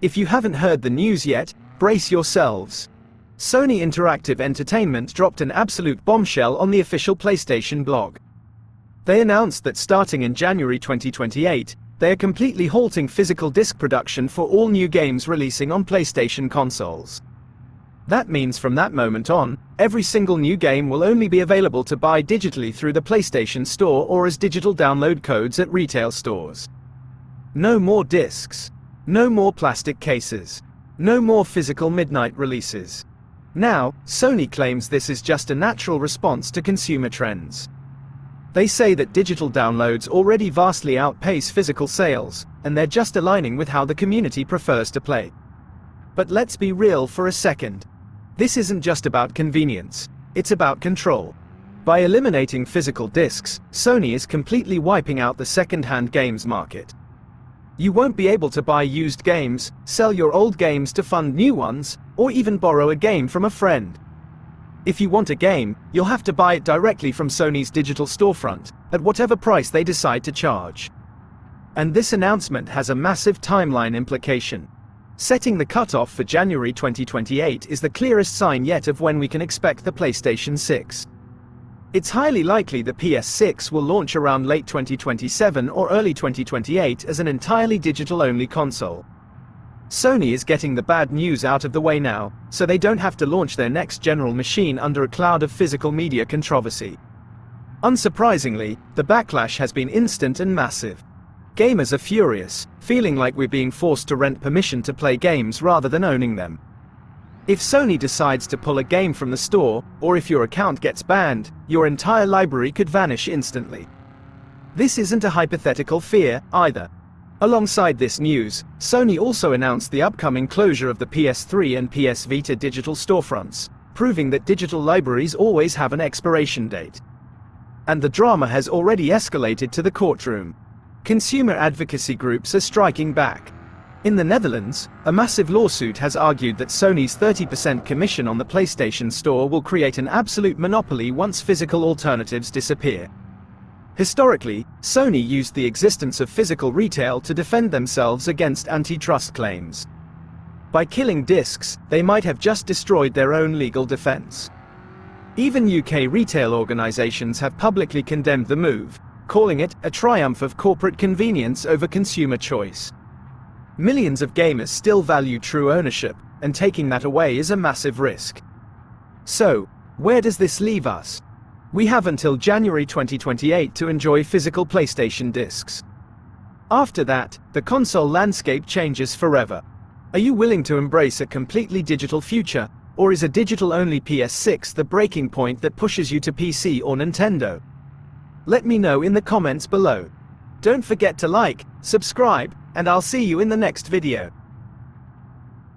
If you haven't heard the news yet, brace yourselves. Sony Interactive Entertainment dropped an absolute bombshell on the official PlayStation blog. They announced that starting in January 2028, they are completely halting physical disc production for all new games releasing on PlayStation consoles. That means from that moment on, every single new game will only be available to buy digitally through the PlayStation Store or as digital download codes at retail stores. No more discs. No more plastic cases. No more physical midnight releases. Now, Sony claims this is just a natural response to consumer trends. They say that digital downloads already vastly outpace physical sales, and they're just aligning with how the community prefers to play. But let's be real for a second. This isn't just about convenience, it's about control. By eliminating physical discs, Sony is completely wiping out the second-hand games market. You won't be able to buy used games, sell your old games to fund new ones, or even borrow a game from a friend. If you want a game, you'll have to buy it directly from Sony's digital storefront, at whatever price they decide to charge. And this announcement has a massive timeline implication. Setting the cutoff for January 2028 is the clearest sign yet of when we can expect the PlayStation 6. It's highly likely the PS6 will launch around late 2027 or early 2028 as an entirely digital-only console. Sony is getting the bad news out of the way now, so they don't have to launch their next general machine under a cloud of physical media controversy. Unsurprisingly, the backlash has been instant and massive. Gamers are furious, feeling like we're being forced to rent permission to play games rather than owning them. If Sony decides to pull a game from the store, or if your account gets banned, your entire library could vanish instantly. This isn't a hypothetical fear, either. Alongside this news, Sony also announced the upcoming closure of the PS3 and PS Vita digital storefronts, proving that digital libraries always have an expiration date. And the drama has already escalated to the courtroom. Consumer advocacy groups are striking back. In the Netherlands, a massive lawsuit has argued that Sony's 30% commission on the PlayStation Store will create an absolute monopoly once physical alternatives disappear. Historically, Sony used the existence of physical retail to defend themselves against antitrust claims. By killing discs, they might have just destroyed their own legal defense. Even UK retail organizations have publicly condemned the move, calling it a triumph of corporate convenience over consumer choice. Millions of gamers still value true ownership, and taking that away is a massive risk. So, where does this leave us? We have until January 2028 to enjoy physical PlayStation discs. After that, the console landscape changes forever. Are you willing to embrace a completely digital future, or is a digital-only PS6 the breaking point that pushes you to PC or Nintendo? Let me know in the comments below. Don't forget to like, subscribe, and I'll see you in the next video.